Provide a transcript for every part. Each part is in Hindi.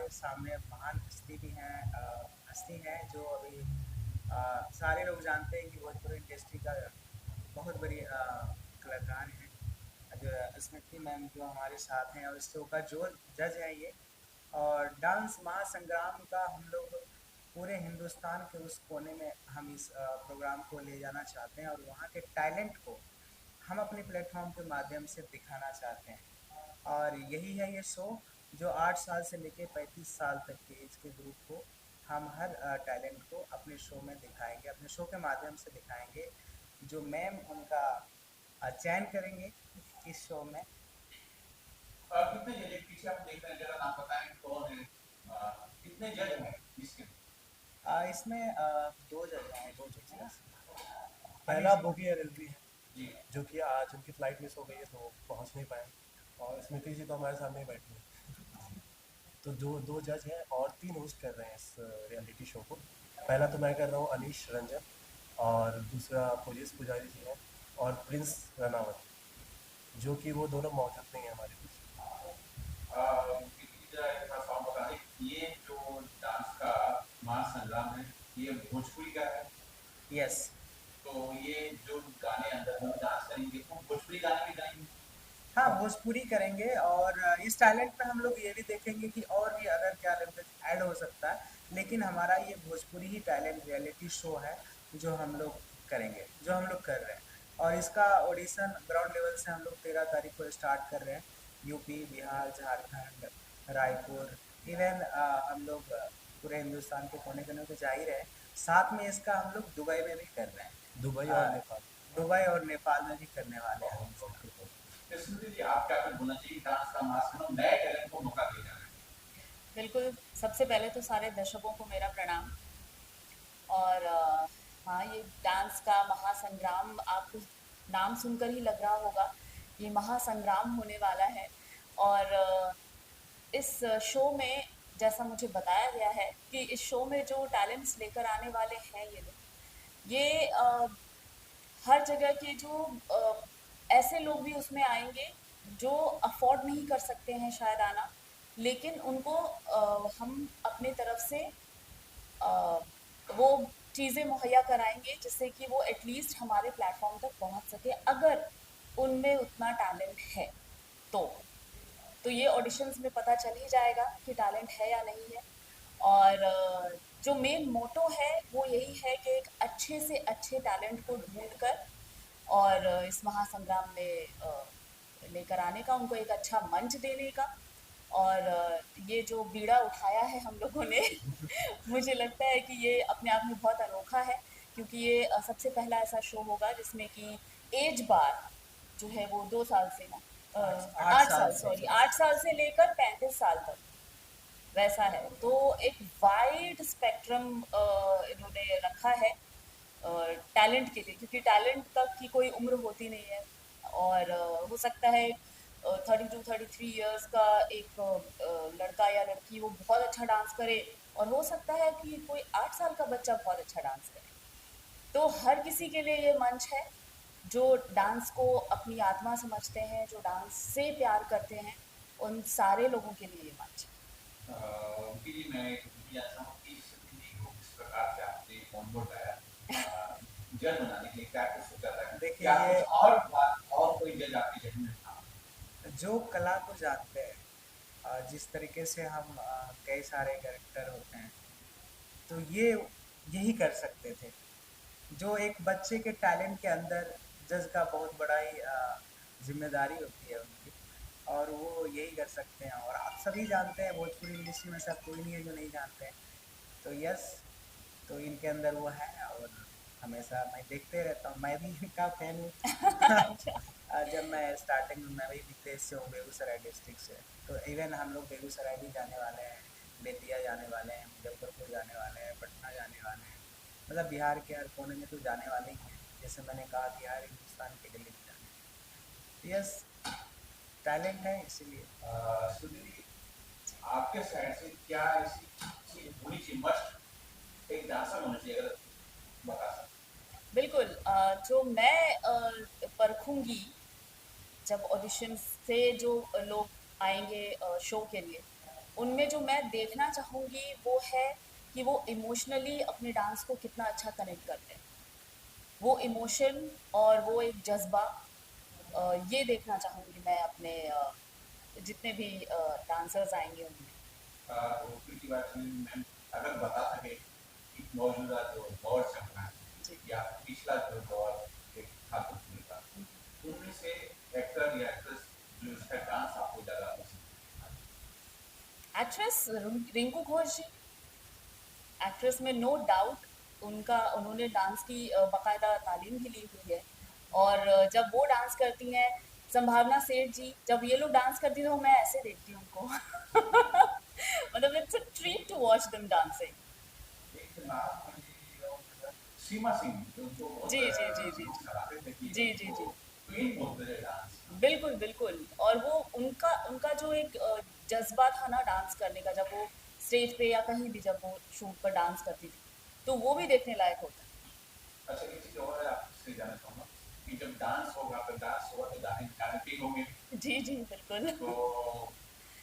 हमारे सामने महान हस्ती भी हैं, हस्ती हैं जो अभी सारे लोग जानते हैं कि भोजपुरी इंडस्ट्री का बहुत बड़ी कलाकार हैं, जो स्मृति मैम जो हमारे साथ हैं, और इस शो का जो जज है ये। और डांस महासंग्राम का हम लोग पूरे हिंदुस्तान के उस कोने में हम इस प्रोग्राम को ले जाना चाहते हैं, और वहाँ के टैलेंट को हम अपने प्लेटफॉर्म के माध्यम से दिखाना चाहते हैं। और यही है ये शो, जो 8 साल से लेके 35 साल तक के एज के ग्रुप को हम हर टैलेंट को अपने शो में दिखाएंगे, अपने शो के माध्यम से दिखाएंगे, जो मैम उनका चयन करेंगे इस शो में। कितने जज पीछे आप देख रहे हैं, जरा नाम बताएं कौन है, कितने जज हैं इसके? इसमें दो जज हैं, दो जजेस। पहला बोगी एलएलबी है जी। जो कि आज उनकी फ्लाइट मिस हो गई है तो पहुंच नहीं पाए, और स्मृति जी तो हमारे सामने ही बैठी हैं। तो जो दो जज हैं और 3 होस्ट कर रहे हैं इस रियलिटी शो को। पहला तो मैं कर रहा हूँ अनीश रंजन, और दूसरा पुलिस पुजारी जी हैं, और प्रिंस रनावत, जो कि वो दोनों मौजूद नहीं है हमारे बीच। ये जो डांस का महासंग्राम है, ये भोजपुरी का है। यस। तो ये जो गाने अंदर हम डांस करेंगे तो भोजपुरी गाने भी गाएंगे। हाँ, भोजपुरी करेंगे, और इस टैलेंट में हम लोग ये भी देखेंगे कि और भी अदर क्या लैंग्वेज ऐड हो सकता है, लेकिन हमारा ये भोजपुरी ही टैलेंट रियलिटी शो है जो हम लोग करेंगे, जो हम लोग कर रहे हैं। और इसका ऑडिशन ग्राउंड लेवल से हम लोग 13 तारीख को स्टार्ट कर रहे हैं। यूपी, बिहार, झारखंड, रायपुर, इवन हम लोग पूरे हिंदुस्तान के कोने कोने पे जा ही रहे हैं। साथ में इसका हम लोग दुबई में भी कर रहे हैं। दुबई और नेपाल। दुबई और नेपाल में भी करने वाले हैं हम इसका। स्मृति जी, आप क्या बोलना चाहिए, डांस का महासंग्राम नए टैलेंट को मौका दिया जा रहा है? बिल्कुल, सबसे पहले तो सारे दर्शकों को मेरा प्रणाम। और हाँ, ये डांस का महासंग्राम आपको नाम सुनकर ही लग रहा होगा, ये महासंग्राम होने वाला है। और इस शो में जैसा मुझे बताया गया है कि इस शो में जो टैलेंट्स लेकर आने वाले हैं ये लोग, ये हर जगह के जो ऐसे लोग भी उसमें आएंगे जो अफोर्ड नहीं कर सकते हैं शायद आना, लेकिन उनको हम अपने तरफ से वो चीज़ें मुहैया कराएंगे जिससे कि वो एटलीस्ट हमारे प्लेटफॉर्म तक पहुंच सके, अगर उनमें उतना टैलेंट है तो। तो ये ऑडिशंस में पता चल ही जाएगा कि टैलेंट है या नहीं है। और जो मेन मोटो है वो यही है कि एक अच्छे से अच्छे टैलेंट को ढूंढ कर और इस महासंग्राम में लेकर आने का, उनको एक अच्छा मंच देने का। और ये जो बीड़ा उठाया है हम लोगों ने मुझे लगता है कि ये अपने आप में बहुत अनोखा है, क्योंकि ये सबसे पहला ऐसा शो होगा जिसमें कि एज बार जो है वो 2 साल से ना 8 साल, सॉरी 8 साल से लेकर 35 साल तक वैसा है। तो एक वाइड स्पेक्ट्रम इन्होंने रखा है टैलेंट के लिए, क्योंकि टैलेंट तक की कोई उम्र होती नहीं है। और हो सकता है 32-33 ईयर्स का एक लड़का या लड़की वो बहुत अच्छा डांस करे, और हो सकता है कि कोई 8 साल का बच्चा बहुत अच्छा डांस करे। तो हर किसी के लिए ये मंच है, जो डांस को अपनी आत्मा समझते हैं, जो डांस से प्यार करते हैं, उन सारे लोगों के लिए ये मंच है। जी, मैं जानता हूँ कि स्मृति को किस प्रकार से आपने ऑन बोर्ड लाया जज बनाने के लिए, क्या कुछ सोचा था? देखिए, क्या कुछ और बात और कोई जज आपके जज में था? जो कला को जानते हैं, जिस तरीके से हम कई सारे कैरेक्टर होते हैं, तो ये यही कर सकते थे। जो एक बच्चे के टैलेंट के अंदर जज का बहुत बड़ा ही जिम्मेदारी होती है उनकी, और वो यही कर सकते हैं। और आप सभी जानते हैं, भोजपुरी इंडस्ट्री में सब कोई नहीं है जो नहीं जानते हैं। तो यस, तो इनके अंदर वो है, और हमेशा मैं देखते रहता हूँ, मैं भी इनका फैन हूँ। जब मैं स्टार्टिंग में, मैं भी विदेश से हूँ, बेगूसराय डिस्ट्रिक्ट से। तो इवन हम लोग बेगूसराय भी जाने वाले हैं, बेतिया जाने वाले हैं, मुजफ्फरपुर जाने वाले हैं, पटना जाने वाले हैं, मतलब बिहार के हर कोने में तो जाने वाले ही हैं। जैसे मैंने कहा कि हर हिंदुस्तान के लिए भी जाने। यस, टैलेंट है इसीलिए। सुनील, आपके साइड से क्या ऐसी चीज होनी चाहिए, मस्ट एक डांसर होना चाहिए, अगर बता सकते? बिल्कुल, जो मैं परखूंगी जब ऑडिशन से जो लोग आएंगे शो के लिए, उनमें जो मैं देखना चाहूँगी वो है कि वो इमोशनली अपने डांस को कितना अच्छा कनेक्ट करते हैं। वो इमोशन और वो एक जज्बा, ये देखना चाहूँगी मैं अपने जितने भी डांसर्स आएंगे उनमें। भोजपुरी की बात करें मैम, अगर बता सके कि मौजूदा जो दौर चल रहा है जी। या पिछला जो दौर एक था भोजपुरी का, उनमें से एक्टर या एक्ट्रेस जो इसका डांस आपको ज़्यादा पसंद एक्ट्रेस रिंकू घोष जी, एक्ट्रेस में नो डाउट उनका, उन्होंने डांस की बाकायदा तालीम भी ली हुई है। और जब वो डांस करती हैं, संभावना सेठ जी जब ये लोग डांस करती हैं तो मैं ऐसे देखती हूँ उनको मतलब it's a treat to watch them dancing. है? एक नाम मुझे सीमा सिंह, जो उनको बहुत जी जी जी जी लोग सराहते थे कि जी जी उनको जी क्वीन बोलते थे डांस। बिल्कुल बिल्कुल। और वो उनका उनका जो एक जज्बा था ना डांस करने का, जब वो स्टेज पे या कहीं भी जब वो शूट पर डांस करती थी, तो वो भी देखने लायक होता अच्छा, एक चीज़ और है आपसे जानना चाहूँगा कि जब डांस होगा तो गाने गाने भी होंगे, है। जी जी बिल्कुल तो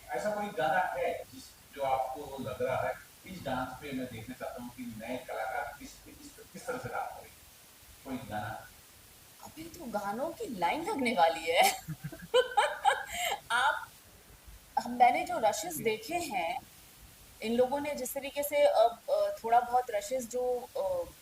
ऐसा कोई गाना है जिस जो आपको लग रहा है इस डांस पे मैं देखना चाहता हूँ कि नए कलाकार किस तरह से डांस करें, कोई गाना? अभी तो गानों की लाइन लगने वाली है आप, मैंने जो रशेस देखे हैं, इन लोगों ने जिस तरीके से अब थोड़ा बहुत रशेस जो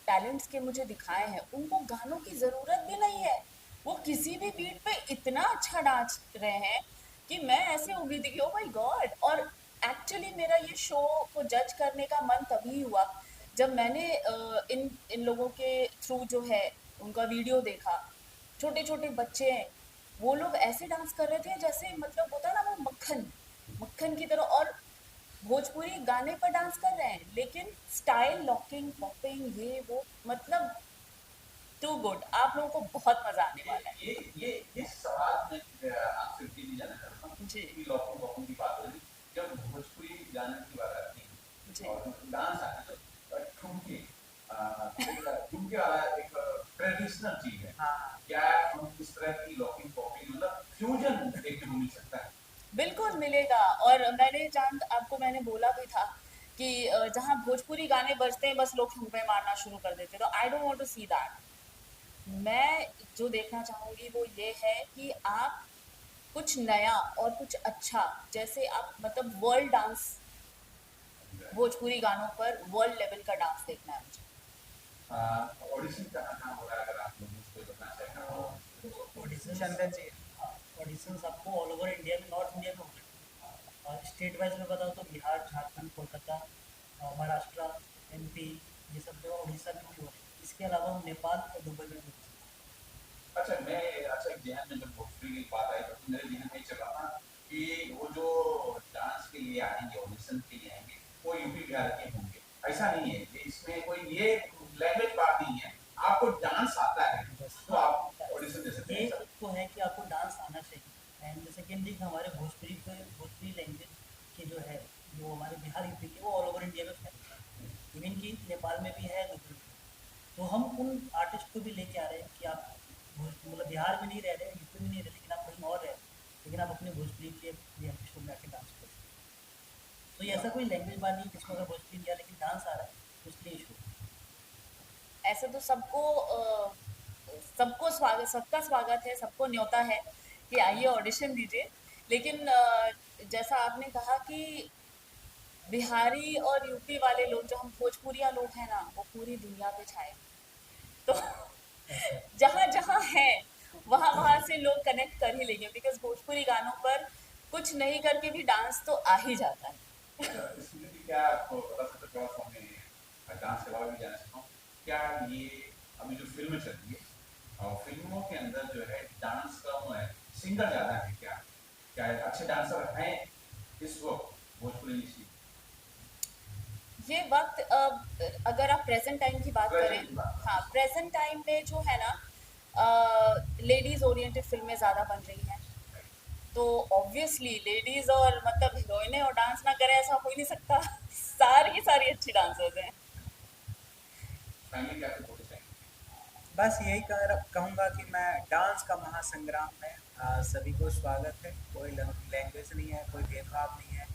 टैलेंट्स के मुझे दिखाए हैं, उनको गानों की ज़रूरत भी नहीं है। वो किसी भी बीट पे इतना अच्छा नाच रहे हैं कि मैं ऐसे उम्मीद थी कि ओ माय गॉड। और एक्चुअली मेरा ये शो को जज करने का मन तभी हुआ जब मैंने इन इन लोगों के थ्रू जो है उनका वीडियो देखा। छोटे छोटे बच्चे हैं, वो लोग ऐसे डांस कर रहे थे जैसे मतलब होता है ना वो मक्खन, मक्खन की तरह। और भोजपुरी गाने पर डांस कर रहे हैं लेकिन स्टाइल लॉकिंग पॉपिंग ये वो, मतलब टू गुड। आप लोगों को बहुत मजा आने ये वाला है। ये सवाल मैं आपसे इसलिए जानना चाहता हूँ जी कि लॉकिंग वॉकिंग की बात हो रही, जब भोजपुरी गाने की बात आती जी है और डांस आती है तो ठुमके, ठुमके वाला एक ट्रेडिशनल चीज है, हाँ, क्या हम इस तरह की लॉकिंग पॉपिंग मतलब फ्यूजन देखने को मिल सकता है? बिल्कुल मिलेगा। और मैंने चांद आपको मैंने बोला भी था कि जहाँ भोजपुरी गाने बजते हैं बस लोग ठुमके मारना शुरू कर देते हैं, तो I don't want to see that. मैं जो देखना चाहूंगी वो ये है कि आप कुछ नया और कुछ अच्छा, जैसे आप मतलब वर्ल्ड डांस, भोजपुरी गानों पर वर्ल्ड लेवल का डांस देखना है मुझे। ऑडिशन कहाँ हो रहा है अगर आप लोगों को बताना चाहें तो? ऑडिशंस, चंदन जी। ऑडिशंस आपको ऑल ओवर इंडिया में, नॉर्थ इंडिया में हो गए। और स्टेट वाइज में बताओ तो बिहार, झारखंड, कोलकाता, महाराष्ट्र, एमपी, ये सब जगह, उड़ीसा में भी हो रहे हैं। इसके अलावा हम नेपाल और दुबई में भी हो रहे अच्छा, मैं अच्छा एक ज़हन में जब भोजपुरी की बात आई तो मेरे ज़हन में ये चल रहा था कि वो जो डांस के लिए आएंगे, ऑडिशन के लिए आएंगे, वो यूपी बिहार के होंगे। ऐसा नहीं है कि इसमें कोई ये लैंग्वेज बात नहीं है, आपको डांस आता है हैं। बस तो हाँ, आप ऑडिशन दे सकते हैं ये ऐसा? एक तो है कि आपको डांस आना चाहिए। एंड सेकेंड थिंग, हमारे भोजपुरी को, भोजपुरी लैंग्वेज के जो है, जो हमारे बिहार यूपी के, वो ऑल ओवर इंडिया में फैले हैं। इवन कि नेपाल में भी है, दुबई में भी है। तो हम उन आर्टिस्ट को भी लेके आ रहे हैं कि आप मतलब बिहार में नहीं रह रहे, यूपी में नहीं रह रहे, लेकिन आप कहीं और रह रहे हैं, लेकिन आप अपने भोजपुरी के रियलिटी शो में आके डांस कर सकते हैं। तो ये ऐसा कोई लैंग्वेज बात नहीं किसको अगर भोजपुरी नहीं आ रहा लेकिन डांस आ रहा है तो उसके लिए इशू है। ऐसे तो सबको सबको स्वागत, सबका स्वागत है, सबको न्योता है कि आइए ऑडिशन दीजिए। लेकिन जैसा आपने कहा कि बिहारी और यूपी वाले लोग, जो हम भोजपुरिया लोग हैं ना, वो पूरी दुनिया पे छाए। तो ऐसा है। जहाँ जहाँ है वहाँ वहाँ से लोग कनेक्ट कर ही लेंगे, बिकॉज भोजपुरी गानों पर कुछ नहीं करके भी डांस तो आ ही जाता है। अच्छा, इसमें भी क्या आपको बता सकते हो, थोड़ा सा मैं डांस के अलावा भी जानना चाहता हूँ, क्या ये अभी जो फ़िल्में चल रही है और फ़िल्मों के अंदर जो है डांस कम है, सिंगर ज़्यादा है क्या? क्या अच्छे डांसर हैं इस वक़्त भोजपुरी इंडस्ट्री में? ये वक्त अगर आप प्रेजेंट टाइम की बात करें, प्रेज़ेंट की बात हाँ करें। प्रेजेंट टाइम में जो है ना, लेडीज ओरिएंटेड फिल्में ज़्यादा बन रही हैं। तो ऑब्वियसली लेडीज और मतलब हीरोइनें और डांस ना करें ऐसा हो ही नहीं सकता सारी सारी अच्छी डांसर्स हैं। फाइनली क्या कुछ बोलना चाहेंगे? बस यही कहूँगा कि मैं डांस का महासंग्राम में सभी को स्वागत है। कोई लैंग्वेज नहीं है, कोई भेदभाव नहीं है।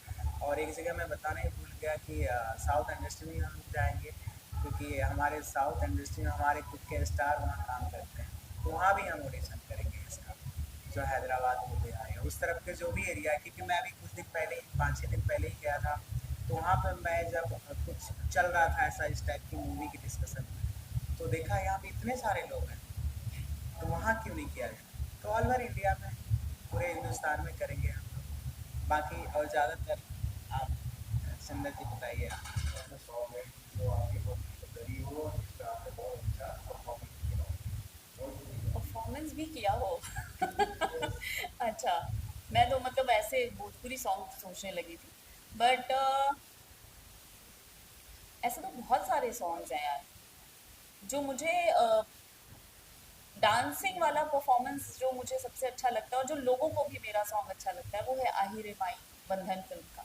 और एक जगह मैं बताना ही भूल गया कि साउथ इंडस्ट्री में हम लोग जाएंगे, क्योंकि हमारे साउथ इंडस्ट्री में हमारे खुद के स्टार वहाँ काम करते हैं, तो वहाँ भी हम ऑडिशन करेंगे इसका, जो हैदराबाद हो गया या उस तरफ के जो भी एरिया है। क्योंकि मैं अभी कुछ दिन पहले ही 5-6 दिन पहले ही गया था, तो वहाँ पर मैं जब कुछ चल रहा था ऐसा इस टाइप की मूवी की डिस्कशन, तो देखा यहाँ पे इतने सारे लोग हैं, तो वहाँ क्यों नहीं किया जाए। तो ऑल ओवर इंडिया में, पूरे हिंदुस्तान में करेंगे हम लोग। बाकी और ज़्यादातर आप सुंदर जी बताइए आप। सॉन्ग है जो आपके बहुत करीब हो और जिसका आपने बहुत अच्छा परफॉर्मेंस किया हो और परफॉर्मेंस भी किया हो। यस अच्छा, मैं तो मतलब ऐसे भोजपुरी सॉन्ग सोचने लगी थी, बट ऐसे तो बहुत सारे सॉन्ग्स हैं यार जो मुझे डांसिंग वाला परफॉर्मेंस जो मुझे सबसे अच्छा लगता है और जो लोगों को भी मेरा सॉन्ग अच्छा लगता है वो है आही रे माई, बंधन फिल्म का।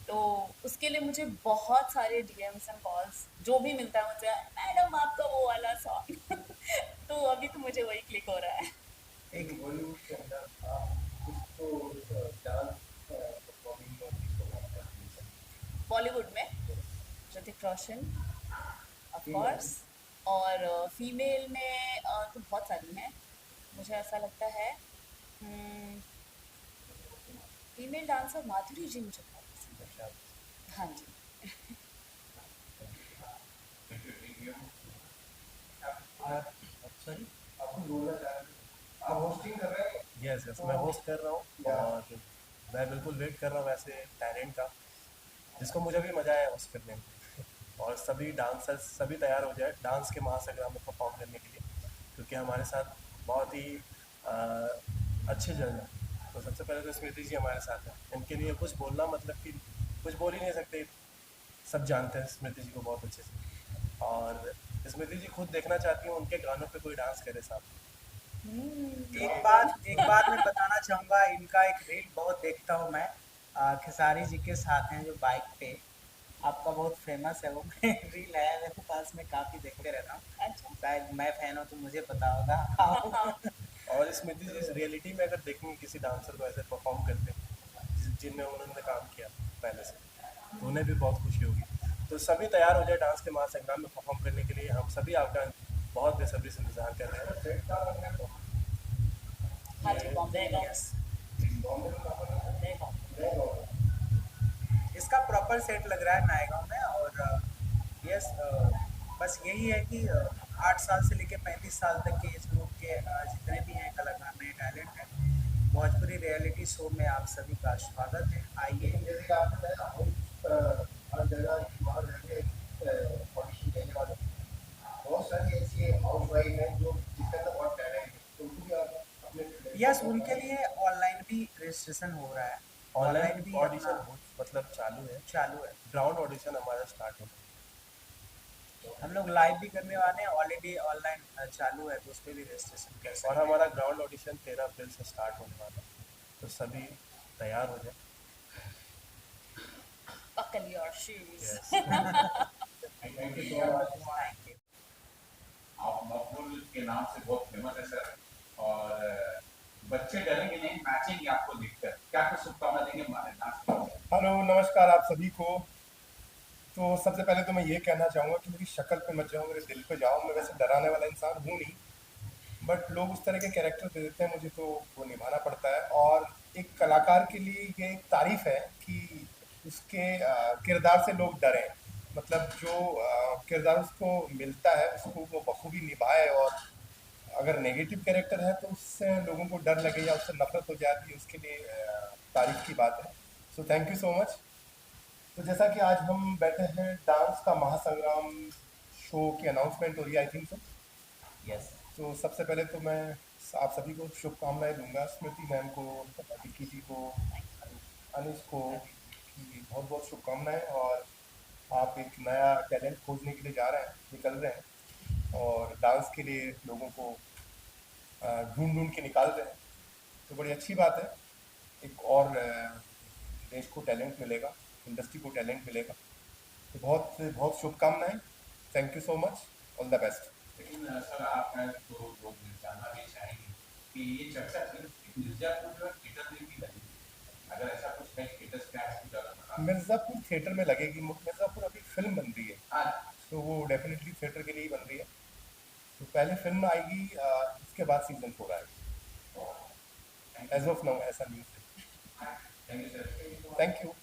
तो उसके लिए मुझे बहुत सारे डीएम्स एंड कॉल्स जो भी मिलता है मुझे, मैडम आपका वो वाला सॉन्ग। तो अभी तो मुझे वही क्लिक हो रहा है। एक बॉलीवुड के अंदर आप किसको डांस परफॉर्मिंग और किसको बहुत पसंद है? बॉलीवुड में yes Hrithik Roshan of female course, और फीमेल में तो बहुत सारी हैं। मुझे ऐसा लगता है फीमेल डांसर माधुरी जी मुझे बहुत पसंद अच्छा है। हाँ जी। आप सॉरी आप कुछ बोलना चाह रहे हैं आप होस्टिंग कर रहे हैं यस यस मैं होस्ट कर रहा हूँ और मैं बिल्कुल वेट कर रहा हूँ ऐसे टैलेंट का जिसको मुझे भी मज़ा आया होस्ट करने में और सभी डांसर्स सभी तैयार हो जाए डांस के महासंग्राम में परफॉर्म करने के लिए क्योंकि हमारे साथ बहुत ही अ, अच्छे जज हैं। तो सबसे पहले तो स्मृति जी हमारे साथ हैं, इनके लिए कुछ बोलना मतलब कि कुछ बोल ही नहीं सकते, सब जानते हैं स्मृति जी को बहुत अच्छे से और स्मृति जी खुद देखना चाहती हूँ उनके गानों पे कोई डांस करे साथ में। एक बात मैं बताना चाहूँगा, इनका एक रील बहुत देखता हूँ मैं। खेसारी जी के साथ हैं जो बाइक पे, आपका बहुत फेमस है वो। रील है मेरे पास, में काफ़ी देखते रहता हूँ। अच्छा। शायद मैं फैन हूँ तो मुझे पता होगा। हाँ हाँ। आप और स्मृति जी इस रियलिटी में अगर देखेंगे किसी डांसर को ऐसे परफॉर्म करते जिनमें उन्होंने काम किया पहले से तो उन्हें भी बहुत खुशी होगी। तो सभी तैयार हो जाए डांस के महासंग्राम में परफॉर्म करने के लिए, हम सभी आपका बहुत बेसब्री से इंतजार कर रहे हैं। हाँ जी, बॉम्बे में गाँव। यस, नए गाँव। इसका प्रॉपर सेट लग रहा है नायगांव में। और यस, बस यही है कि 8 साल से लेकर 35 साल तक के एज ग्रुप के जितने भी हैं कलाकार, नए टैलेंट हैं, भोजपुरी रियलिटी शो में आप सभी का स्वागत है। आइए। जैसे कि आपने बताया हर जगह बाहर जाके ऑडिशन देने वाले बहुत सारी ऐसी हाउस वाइफ हैं जो जिसके अंदर बहुत टैलेंट है, तो उनको भी आप अपने यस, उनके लिए ऑनलाइन भी रजिस्ट्रेशन हो रहा है। ऑनलाइन ऑनलाइन भी अपना ऑडिशन मतलब चालू है, चालू है। ग्राउंड ऑडिशन हमारा स्टार्ट हो हम लोग लाइव भी करने वाले हैं, ऑलरेडी ऑनलाइन चालू है, तो उस पर भी रजिस्ट्रेशन कर गया और सकते हैं। हमारा ग्राउंड ऑडिशन 13 अप्रैल से स्टार्ट होने वाला है, तो सभी तैयार हो जाए। Buckle your shoes. Yes thank you so much. Thank you. आप मकबूल के नाम से बहुत फेमस है सर, और बच्चे डरेंगे नहीं, नाचेंगे आपको देखकर। क्या कुछ शुभकामना देंगे हमारे डांस के लिए? हेलो नमस्कार आप सभी को। तो सबसे पहले तो मैं ये कहना चाहूँगा कि मेरी शक्ल पे मत जाओ, मेरे दिल पे जाओ। मैं वैसे डराने वाला इंसान हूँ नहीं, बट लोग उस तरह के कैरेक्टर दे देते हैं मुझे, तो वो निभाना पड़ता है। और एक कलाकार के लिए ये एक तारीफ है कि उसके किरदार से लोग डरें, मतलब जो किरदार उसको मिलता है उसको वो बखूबी निभाए। और अगर नेगेटिव कैरेक्टर है तो उससे लोगों को डर लगे या उससे नफरत हो जाती है, उसके लिए तारीफ की बात है। So thank you so much. तो जैसा कि आज हम बैठे हैं डांस का महासंग्राम शो की अनाउंसमेंट हो रही है, आई थिंक सो। यस, तो सबसे पहले तो मैं आप सभी को शुभकामनाएं दूंगा, स्मृति मैम को, विक्की जी को, अनिश को, कि बहुत बहुत शुभकामनाएं। और आप एक नया टैलेंट खोजने के लिए जा रहे हैं, निकल रहे हैं और डांस के लिए लोगों को ढूंढ ढूंढ के निकाल रहे हैं, तो बड़ी अच्छी बात है। एक और देश को टैलेंट मिलेगा, इंडस्ट्री को टैलेंट मिलेगा, तो बहुत बहुत शुभकामनाएं। Thank you so much, all the best. लेकिन सर आप हैं तो लोग जानना भी चाहेंगे कि ये चर्चा थी कि मिर्जापुर जो है थिएटर में भी लगी थी। अगर ऐसा कुछ है, थिएटर क्या है, मिर्ज़ापुर थिएटर में लगेगी। मिर्ज़ापुर अभी फिल्म बन रही है, हाँ, तो वो डेफिनेटली थिएटर के लिए ही बन रही है। तो पहले फिल्म आएगी, उसके बाद सीजन 4 आएगा। एज ऑफ नाउ ऐसा न्यूज़ है। Thank you sir. Thank you.